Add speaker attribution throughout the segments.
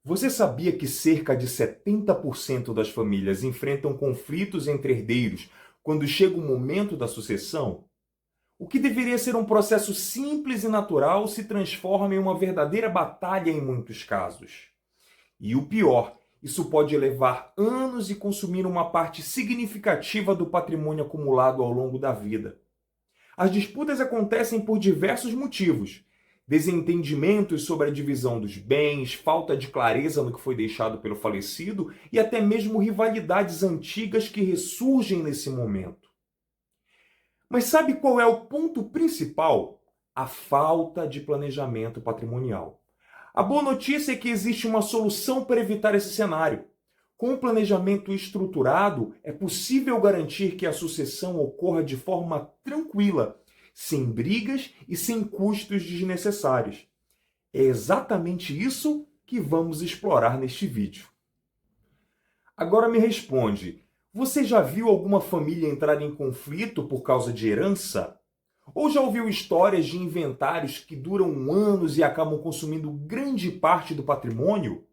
Speaker 1: Você sabia que cerca de 70% das famílias enfrentam conflitos entre herdeiros quando chega o momento da sucessão? O que deveria ser um processo simples e natural se transforma em uma verdadeira batalha em muitos casos. E o pior, isso pode levar anos e consumir uma parte significativa do patrimônio acumulado ao longo da vida. As disputas acontecem por diversos motivos: desentendimentos sobre a divisão dos bens, falta de clareza no que foi deixado pelo falecido e até mesmo rivalidades antigas que ressurgem nesse momento. Mas sabe qual é o ponto principal? A falta de planejamento patrimonial. A boa notícia é que existe uma solução para evitar esse cenário. Com um planejamento estruturado, é possível garantir que a sucessão ocorra de forma tranquila, sem brigas e sem custos desnecessários. É exatamente isso que vamos explorar neste vídeo. Agora me responde, você já viu alguma família entrar em conflito por causa de herança? Ou já ouviu histórias de inventários que duram anos e acabam consumindo grande parte do patrimônio?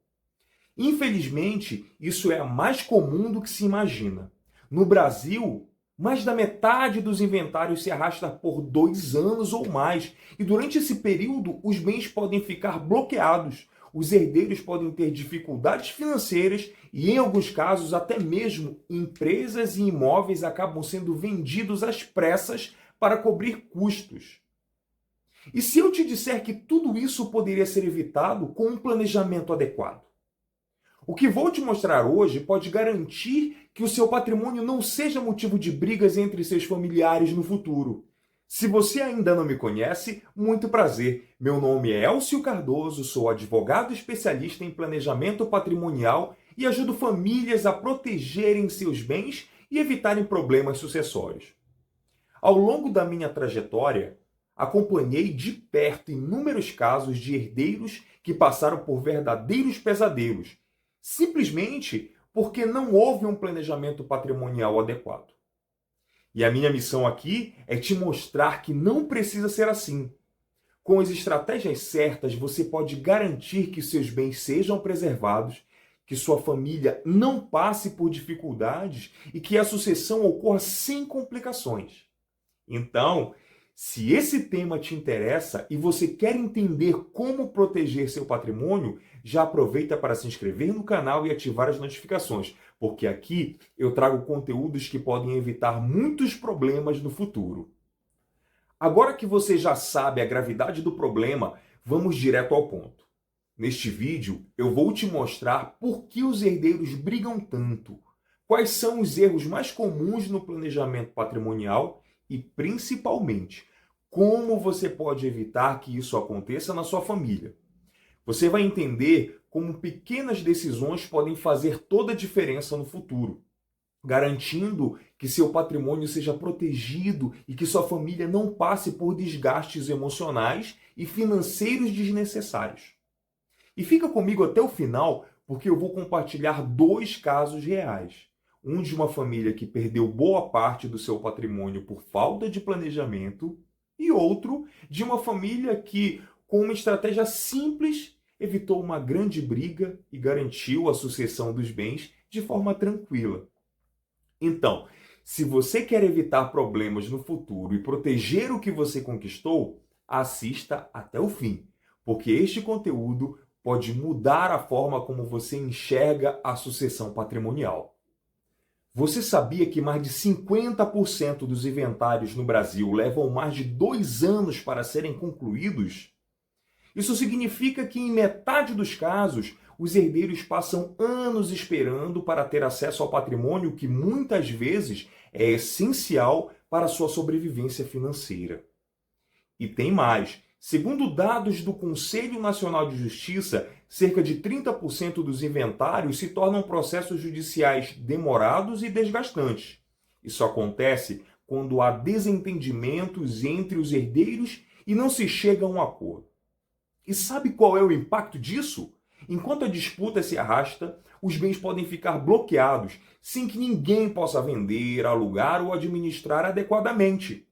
Speaker 1: Infelizmente, isso é mais comum do que se imagina. No Brasil, mais da metade dos inventários se arrasta por 2 anos ou mais, e durante esse período os bens podem ficar bloqueados, os herdeiros podem ter dificuldades financeiras e, em alguns casos, até mesmo empresas e imóveis acabam sendo vendidos às pressas para cobrir custos. E se eu te disser que tudo isso poderia ser evitado com um planejamento adequado? O que vou te mostrar hoje pode garantir que o seu patrimônio não seja motivo de brigas entre seus familiares no futuro. Se você ainda não me conhece, muito prazer. Meu nome é Elcio Cardoso, sou advogado especialista em planejamento patrimonial e ajudo famílias a protegerem seus bens e evitarem problemas sucessórios. Ao longo da minha trajetória, acompanhei de perto inúmeros casos de herdeiros que passaram por verdadeiros pesadelos, simplesmente porque não houve um planejamento patrimonial adequado. E a minha missão aqui é te mostrar que não precisa ser assim. Com as estratégias certas, você pode garantir que seus bens sejam preservados, que sua família não passe por dificuldades e que a sucessão ocorra sem complicações. Então, se esse tema te interessa e você quer entender como proteger seu patrimônio, já aproveita para se inscrever no canal e ativar as notificações, porque aqui eu trago conteúdos que podem evitar muitos problemas no futuro. Agora que você já sabe a gravidade do problema, vamos direto ao ponto. Neste vídeo, eu vou te mostrar por que os herdeiros brigam tanto, quais são os erros mais comuns no planejamento patrimonial e, principalmente, como você pode evitar que isso aconteça na sua família. Você vai entender como pequenas decisões podem fazer toda a diferença no futuro, garantindo que seu patrimônio seja protegido e que sua família não passe por desgastes emocionais e financeiros desnecessários. E fica comigo até o final, porque eu vou compartilhar 2 casos reais. Um de uma família que perdeu boa parte do seu patrimônio por falta de planejamento e outro de uma família que, com uma estratégia simples, evitou uma grande briga e garantiu a sucessão dos bens de forma tranquila. Então, se você quer evitar problemas no futuro e proteger o que você conquistou, assista até o fim, porque este conteúdo pode mudar a forma como você enxerga a sucessão patrimonial. Você sabia que mais de 50% dos inventários no Brasil levam mais de 2 anos para serem concluídos? Isso significa que, em metade dos casos, os herdeiros passam anos esperando para ter acesso ao patrimônio que muitas vezes é essencial para a sua sobrevivência financeira. E tem mais. Segundo dados do Conselho Nacional de Justiça, cerca de 30% dos inventários se tornam processos judiciais demorados e desgastantes. Isso acontece quando há desentendimentos entre os herdeiros e não se chega a um acordo. E sabe qual é o impacto disso? Enquanto a disputa se arrasta, os bens podem ficar bloqueados, sem que ninguém possa vender, alugar ou administrar adequadamente.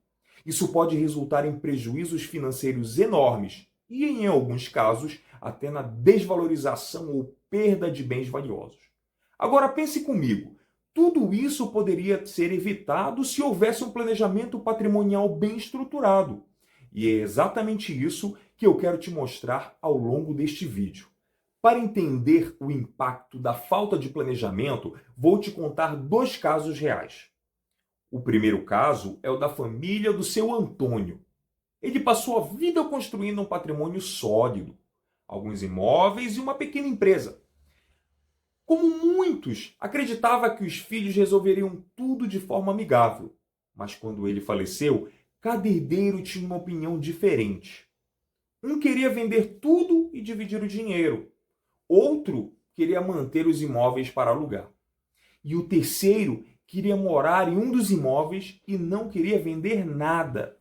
Speaker 1: Isso pode resultar em prejuízos financeiros enormes e, em alguns casos, até na desvalorização ou perda de bens valiosos. Agora pense comigo, tudo isso poderia ser evitado se houvesse um planejamento patrimonial bem estruturado. E é exatamente isso que eu quero te mostrar ao longo deste vídeo. Para entender o impacto da falta de planejamento, vou te contar dois casos reais. O primeiro caso é o da família do seu Antônio. Ele passou a vida construindo um patrimônio sólido, alguns imóveis e uma pequena empresa. Como muitos, acreditava que os filhos resolveriam tudo de forma amigável. Mas quando ele faleceu, cada herdeiro tinha uma opinião diferente. Um queria vender tudo e dividir o dinheiro. Outro queria manter os imóveis para alugar. E o terceiro queria morar em um dos imóveis e não queria vender nada.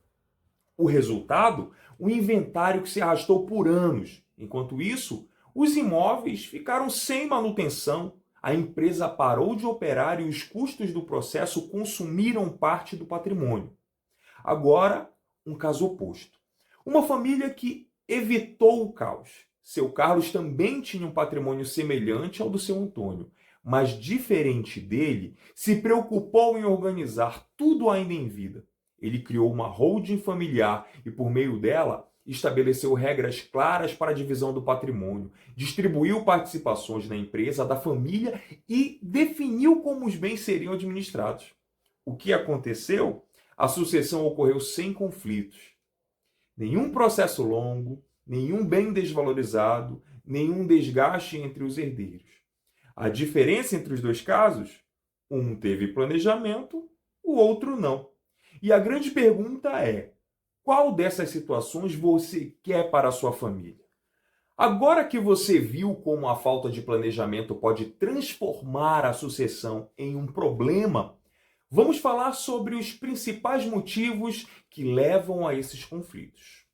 Speaker 1: O resultado? Um inventário que se arrastou por anos. Enquanto isso, os imóveis ficaram sem manutenção, a empresa parou de operar e os custos do processo consumiram parte do patrimônio. Agora, um caso oposto. Uma família que evitou o caos. Seu Carlos também tinha um patrimônio semelhante ao do seu Antônio, mas diferente dele, se preocupou em organizar tudo ainda em vida. Ele criou uma holding familiar e, por meio dela, estabeleceu regras claras para a divisão do patrimônio, distribuiu participações na empresa da família e definiu como os bens seriam administrados. O que aconteceu? A sucessão ocorreu sem conflitos. Nenhum processo longo, nenhum bem desvalorizado, nenhum desgaste entre os herdeiros. A diferença entre os dois casos? Um teve planejamento, o outro não. E a grande pergunta é: qual dessas situações você quer para a sua família? Agora que você viu como a falta de planejamento pode transformar a sucessão em um problema, vamos falar sobre os principais motivos que levam a esses conflitos.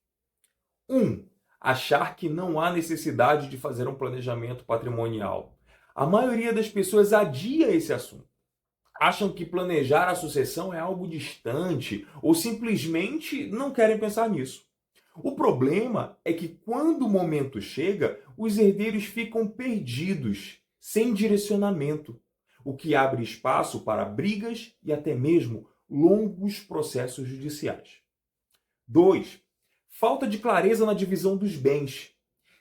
Speaker 1: 1. Achar que não há necessidade de fazer um planejamento patrimonial. A maioria das pessoas adia esse assunto. Acham que planejar a sucessão é algo distante ou simplesmente não querem pensar nisso. O problema é que quando o momento chega, os herdeiros ficam perdidos, sem direcionamento, o que abre espaço para brigas e até mesmo longos processos judiciais. 2. Falta de clareza na divisão dos bens.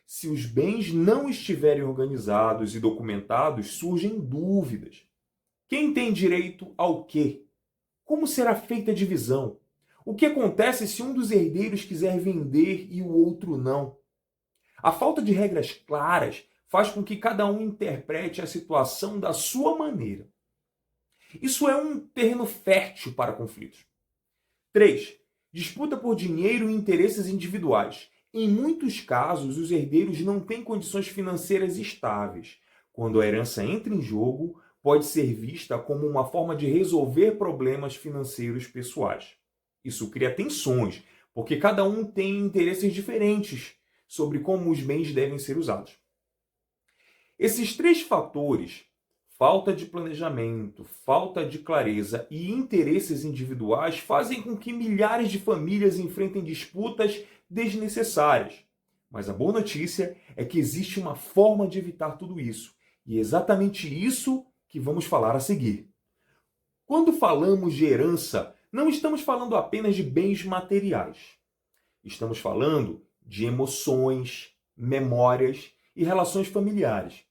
Speaker 1: Se os bens não estiverem organizados e documentados, surgem dúvidas. Quem tem direito ao quê? Como será feita a divisão? O que acontece se um dos herdeiros quiser vender e o outro não? A falta de regras claras faz com que cada um interprete a situação da sua maneira. Isso é um terreno fértil para conflitos. 3. Disputa por dinheiro e interesses individuais. Em muitos casos, os herdeiros não têm condições financeiras estáveis. Quando a herança entra em jogo, pode ser vista como uma forma de resolver problemas financeiros pessoais. Isso cria tensões, porque cada um tem interesses diferentes sobre como os bens devem ser usados. Esses três fatores, falta de planejamento, falta de clareza e interesses individuais, fazem com que milhares de famílias enfrentem disputas desnecessárias. Mas a boa notícia é que existe uma forma de evitar tudo isso. E é exatamente isso que vamos falar a seguir. Quando falamos de herança, não estamos falando apenas de bens materiais. Estamos falando de emoções, memórias e relações familiares.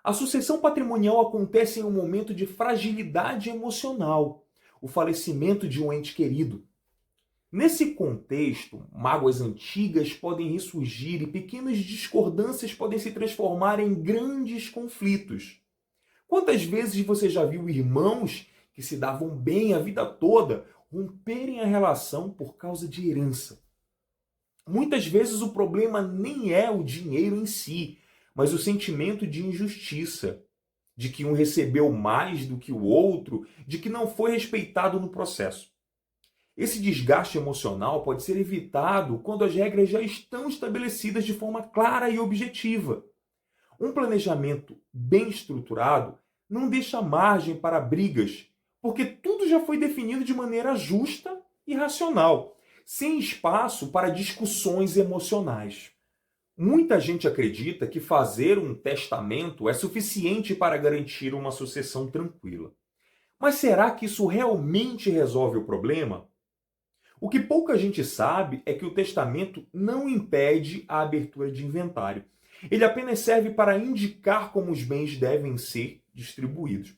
Speaker 1: A sucessão patrimonial acontece em um momento de fragilidade emocional, o falecimento de um ente querido. Nesse contexto, mágoas antigas podem ressurgir e pequenas discordâncias podem se transformar em grandes conflitos. Quantas vezes você já viu irmãos que se davam bem a vida toda romperem a relação por causa de herança? Muitas vezes o problema nem é o dinheiro em si, mas o sentimento de injustiça, de que um recebeu mais do que o outro, de que não foi respeitado no processo. Esse desgaste emocional pode ser evitado quando as regras já estão estabelecidas de forma clara e objetiva. Um planejamento bem estruturado não deixa margem para brigas, porque tudo já foi definido de maneira justa e racional, sem espaço para discussões emocionais. Muita gente acredita que fazer um testamento é suficiente para garantir uma sucessão tranquila. Mas será que isso realmente resolve o problema? O que pouca gente sabe é que o testamento não impede a abertura de inventário. Ele apenas serve para indicar como os bens devem ser distribuídos.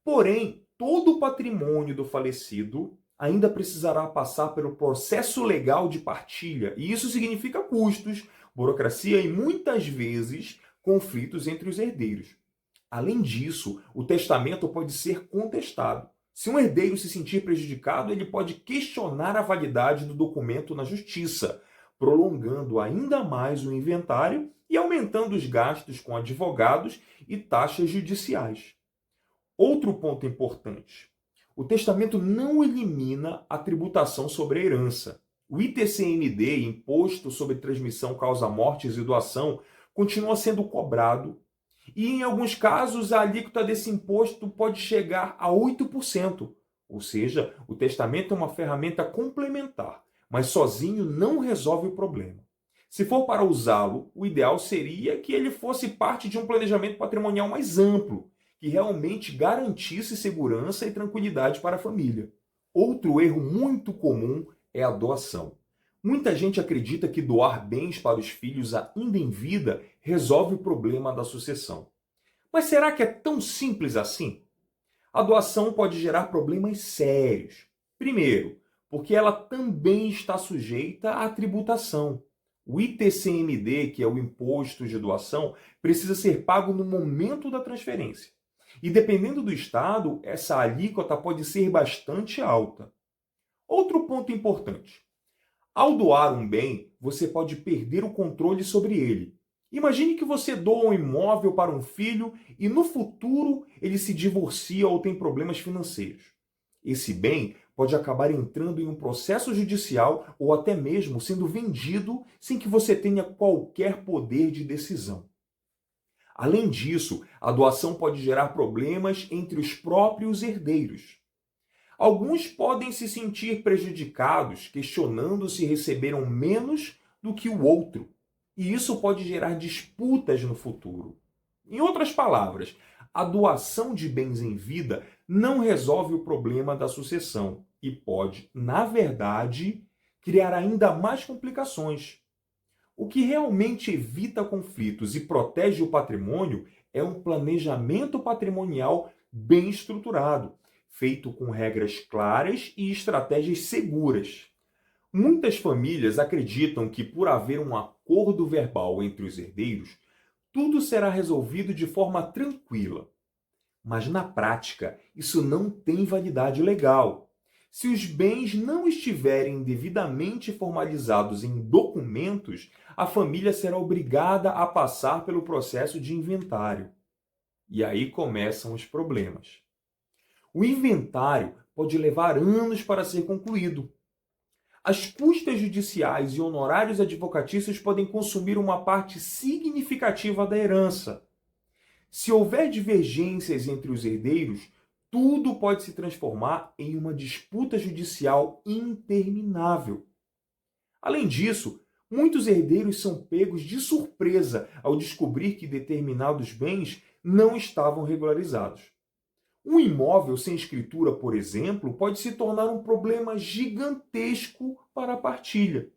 Speaker 1: Porém, todo o patrimônio do falecido ainda precisará passar pelo processo legal de partilha, e isso significa custos, burocracia e muitas vezes conflitos entre os herdeiros. Além disso, o testamento pode ser contestado. Se um herdeiro se sentir prejudicado, ele pode questionar a validade do documento na justiça, prolongando ainda mais o inventário e aumentando os gastos com advogados e taxas judiciais. Outro ponto importante: o testamento não elimina a tributação sobre a herança. O ITCMD, Imposto sobre Transmissão, Causa-Mortes e Doação, continua sendo cobrado e, em alguns casos, a alíquota desse imposto pode chegar a 8%. Ou seja, o testamento é uma ferramenta complementar, mas sozinho não resolve o problema. Se for para usá-lo, o ideal seria que ele fosse parte de um planejamento patrimonial mais amplo, que realmente garantisse segurança e tranquilidade para a família. Outro erro muito comum é a doação. Muita gente acredita que doar bens para os filhos ainda em vida resolve o problema da sucessão. Mas será que é tão simples assim? A doação pode gerar problemas sérios. Primeiro, porque ela também está sujeita à tributação. O ITCMD, que é o Imposto de Doação, precisa ser pago no momento da transferência. E dependendo do estado, essa alíquota pode ser bastante alta. Outro ponto importante: ao doar um bem, você pode perder o controle sobre ele. Imagine que você doa um imóvel para um filho e no futuro ele se divorcia ou tem problemas financeiros. Esse bem pode acabar entrando em um processo judicial ou até mesmo sendo vendido sem que você tenha qualquer poder de decisão. Além disso, a doação pode gerar problemas entre os próprios herdeiros. Alguns podem se sentir prejudicados, questionando se receberam menos do que o outro, e isso pode gerar disputas no futuro. Em outras palavras, a doação de bens em vida não resolve o problema da sucessão e pode, na verdade, criar ainda mais complicações. O que realmente evita conflitos e protege o patrimônio é um planejamento patrimonial bem estruturado, feito com regras claras e estratégias seguras. Muitas famílias acreditam que, por haver um acordo verbal entre os herdeiros, tudo será resolvido de forma tranquila. Mas, na prática, isso não tem validade legal. Se os bens não estiverem devidamente formalizados em documentos, a família será obrigada a passar pelo processo de inventário. E aí começam os problemas. O inventário pode levar anos para ser concluído. As custas judiciais e honorários advocatícios podem consumir uma parte significativa da herança. Se houver divergências entre os herdeiros, tudo pode se transformar em uma disputa judicial interminável. Além disso, muitos herdeiros são pegos de surpresa ao descobrir que determinados bens não estavam regularizados. Um imóvel sem escritura, por exemplo, pode se tornar um problema gigantesco para a partilha.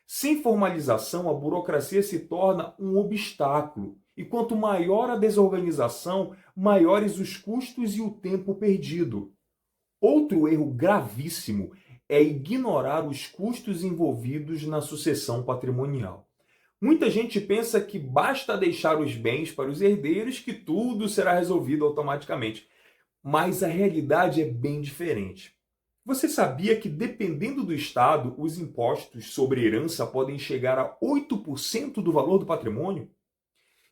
Speaker 1: Sem formalização, a burocracia se torna um obstáculo. E quanto maior a desorganização, maiores os custos e o tempo perdido. Outro erro gravíssimo é ignorar os custos envolvidos na sucessão patrimonial. Muita gente pensa que basta deixar os bens para os herdeiros que tudo será resolvido automaticamente. Mas a realidade é bem diferente. Você sabia que, dependendo do estado, os impostos sobre herança podem chegar a 8% do valor do patrimônio?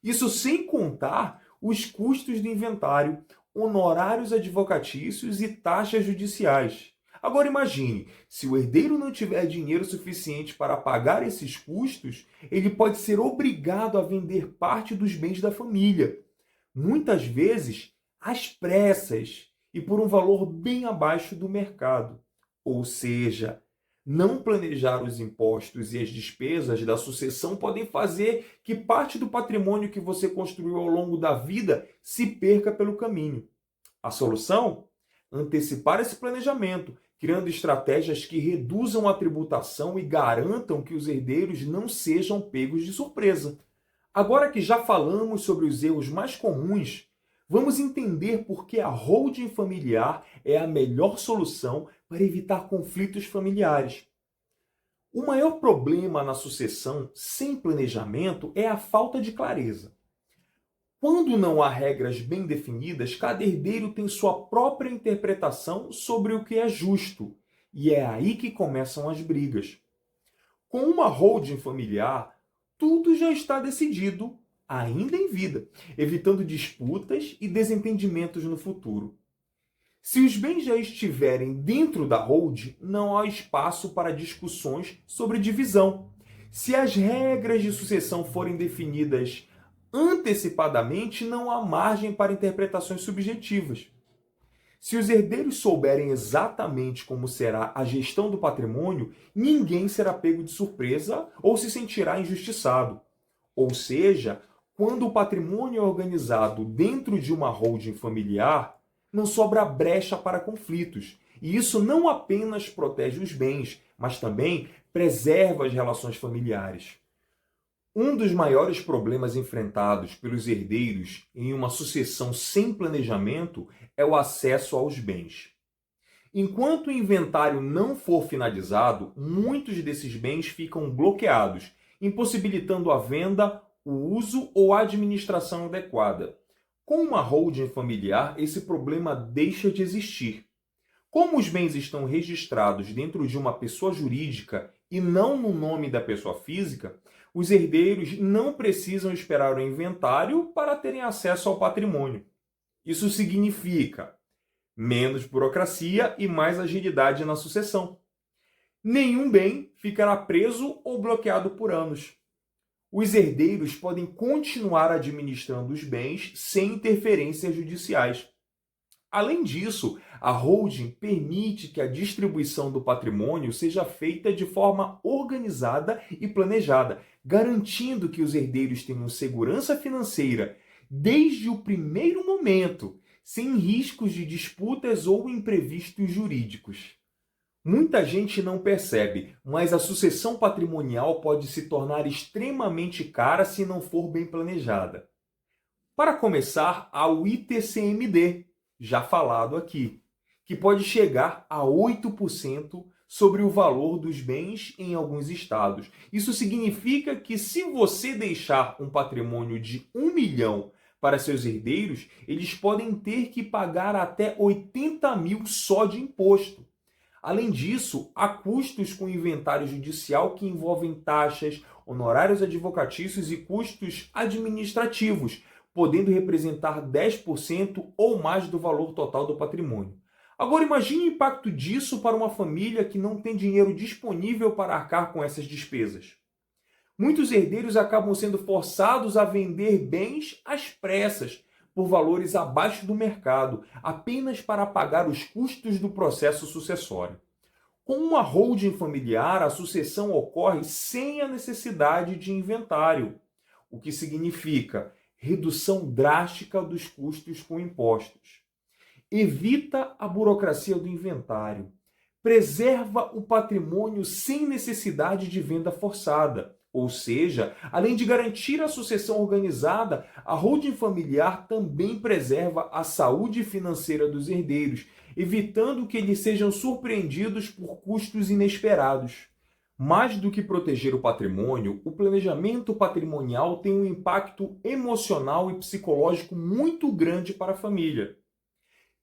Speaker 1: Isso sem contar os custos do inventário, honorários advocatícios e taxas judiciais. Agora imagine, se o herdeiro não tiver dinheiro suficiente para pagar esses custos, ele pode ser obrigado a vender parte dos bens da família. Muitas vezes, às pressas e por um valor bem abaixo do mercado. Ou seja, Não planejar os impostos e as despesas da sucessão podem fazer que parte do patrimônio que você construiu ao longo da vida se perca pelo caminho. A solução? Antecipar esse planejamento, criando estratégias que reduzam a tributação e garantam que os herdeiros não sejam pegos de surpresa. Agora que já falamos sobre os erros mais comuns, vamos entender por que a holding familiar é a melhor solução para evitar conflitos familiares. O maior problema na sucessão sem planejamento é a falta de clareza. Quando não há regras bem definidas, cada herdeiro tem sua própria interpretação sobre o que é justo, e é aí que começam as brigas. Com uma holding familiar, tudo já está decidido, ainda em vida, evitando disputas e desentendimentos no futuro. Se os bens já estiverem dentro da holding, não há espaço para discussões sobre divisão. Se as regras de sucessão forem definidas antecipadamente, não há margem para interpretações subjetivas. Se os herdeiros souberem exatamente como será a gestão do patrimônio, ninguém será pego de surpresa ou se sentirá injustiçado. Ou seja, quando o patrimônio é organizado dentro de uma holding familiar, não sobra brecha para conflitos. E isso não apenas protege os bens, mas também preserva as relações familiares. Um dos maiores problemas enfrentados pelos herdeiros em uma sucessão sem planejamento é o acesso aos bens. Enquanto o inventário não for finalizado, muitos desses bens ficam bloqueados, impossibilitando a venda, o uso ou a administração adequada. Com uma holding familiar, esse problema deixa de existir. Como os bens estão registrados dentro de uma pessoa jurídica e não no nome da pessoa física, os herdeiros não precisam esperar o inventário para terem acesso ao patrimônio. Isso significa menos burocracia e mais agilidade na sucessão. Nenhum bem ficará preso ou bloqueado por anos. Os herdeiros podem continuar administrando os bens sem interferências judiciais. Além disso, a holding permite que a distribuição do patrimônio seja feita de forma organizada e planejada, garantindo que os herdeiros tenham segurança financeira desde o primeiro momento, sem riscos de disputas ou imprevistos jurídicos. Muita gente não percebe, mas a sucessão patrimonial pode se tornar extremamente cara se não for bem planejada. Para começar, há o ITCMD, já falado aqui, que pode chegar a 8% sobre o valor dos bens em alguns estados. Isso significa que se você deixar um patrimônio de 1 milhão para seus herdeiros, eles podem ter que pagar até 80 mil só de imposto. Além disso, há custos com inventário judicial que envolvem taxas, honorários advocatícios e custos administrativos, podendo representar 10% ou mais do valor total do patrimônio. Agora imagine o impacto disso para uma família que não tem dinheiro disponível para arcar com essas despesas. Muitos herdeiros acabam sendo forçados a vender bens às pressas, por valores abaixo do mercado, apenas para pagar os custos do processo sucessório. Com uma holding familiar, a sucessão ocorre sem a necessidade de inventário, o que significa redução drástica dos custos com impostos. Evita a burocracia do inventário. Preserva o patrimônio sem necessidade de venda forçada. Ou seja, além de garantir a sucessão organizada, a holding familiar também preserva a saúde financeira dos herdeiros, evitando que eles sejam surpreendidos por custos inesperados. Mais do que proteger o patrimônio, o planejamento patrimonial tem um impacto emocional e psicológico muito grande para a família.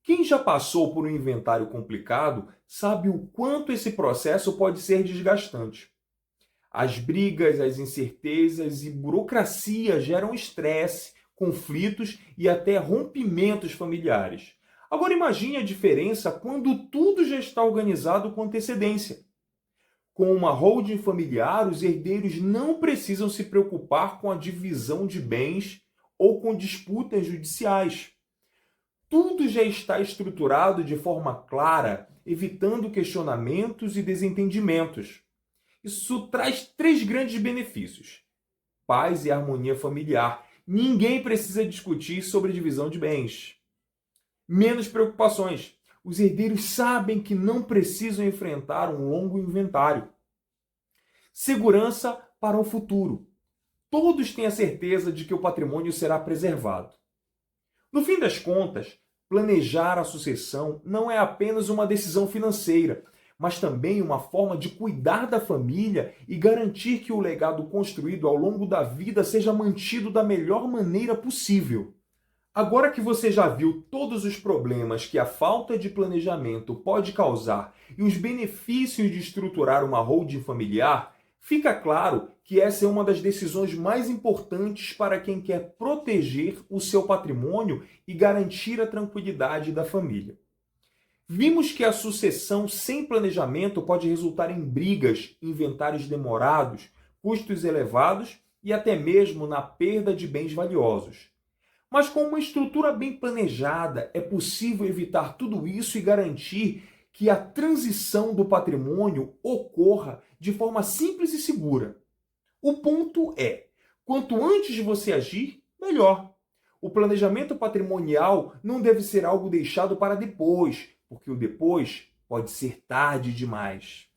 Speaker 1: Quem já passou por um inventário complicado sabe o quanto esse processo pode ser desgastante. As brigas, as incertezas e burocracia geram estresse, conflitos e até rompimentos familiares. Agora imagine a diferença quando tudo já está organizado com antecedência. Com uma holding familiar, os herdeiros não precisam se preocupar com a divisão de bens ou com disputas judiciais. tudo já está estruturado de forma clara, evitando questionamentos e desentendimentos. Isso traz 3 grandes benefícios: paz e harmonia familiar. Ninguém precisa discutir sobre divisão de bens. Menos preocupações. Os herdeiros sabem que não precisam enfrentar um longo inventário. Segurança para o futuro. Todos têm a certeza de que o patrimônio será preservado. No fim das contas, planejar a sucessão não é apenas uma decisão financeira, mas também uma forma de cuidar da família e garantir que o legado construído ao longo da vida seja mantido da melhor maneira possível. Agora que você já viu todos os problemas que a falta de planejamento pode causar e os benefícios de estruturar uma holding familiar, fica claro que essa é uma das decisões mais importantes para quem quer proteger o seu patrimônio e garantir a tranquilidade da família. Vimos que a sucessão sem planejamento pode resultar em brigas, inventários demorados, custos elevados e até mesmo na perda de bens valiosos. Mas com uma estrutura bem planejada, é possível evitar tudo isso e garantir que a transição do patrimônio ocorra de forma simples e segura. O ponto é, quanto antes você agir, melhor. O planejamento patrimonial não deve ser algo deixado para depois, porque o depois pode ser tarde demais.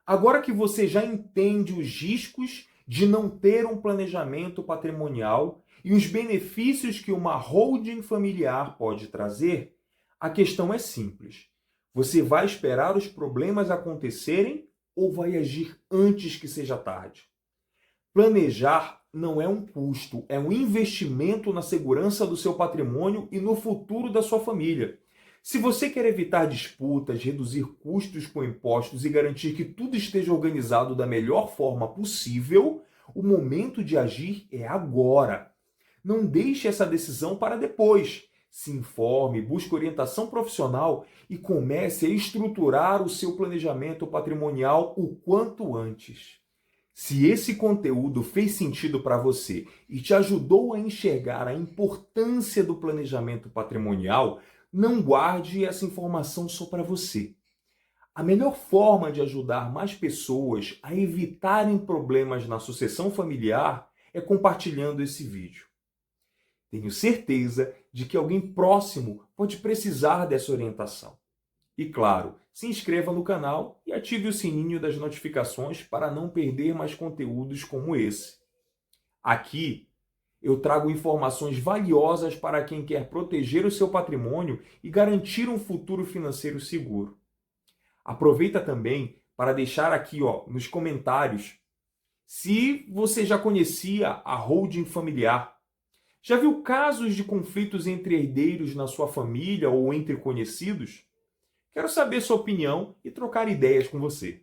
Speaker 1: Agora que você já entende os riscos de não ter um planejamento patrimonial e os benefícios que uma holding familiar pode trazer, a questão é simples. Você vai esperar os problemas acontecerem ou vai agir antes que seja tarde? Planejar não é um custo, é um investimento na segurança do seu patrimônio e no futuro da sua família. Se você quer evitar disputas, reduzir custos com impostos e garantir que tudo esteja organizado da melhor forma possível, o momento de agir é agora. Não deixe essa decisão para depois. Se informe, busque orientação profissional e comece a estruturar o seu planejamento patrimonial o quanto antes. Se esse conteúdo fez sentido para você e te ajudou a enxergar a importância do planejamento patrimonial, não guarde essa informação só para você. A melhor forma de ajudar mais pessoas a evitarem problemas na sucessão familiar é compartilhando esse vídeo. Tenho certeza de que alguém próximo pode precisar dessa orientação. E claro, se inscreva no canal e ative o sininho das notificações para não perder mais conteúdos como esse. Aqui eu trago informações valiosas para quem quer proteger o seu patrimônio e garantir um futuro financeiro seguro. Aproveita também para deixar aqui nos comentários se você já conhecia a holding familiar. Já viu casos de conflitos entre herdeiros na sua família ou entre conhecidos? Quero saber sua opinião e trocar ideias com você.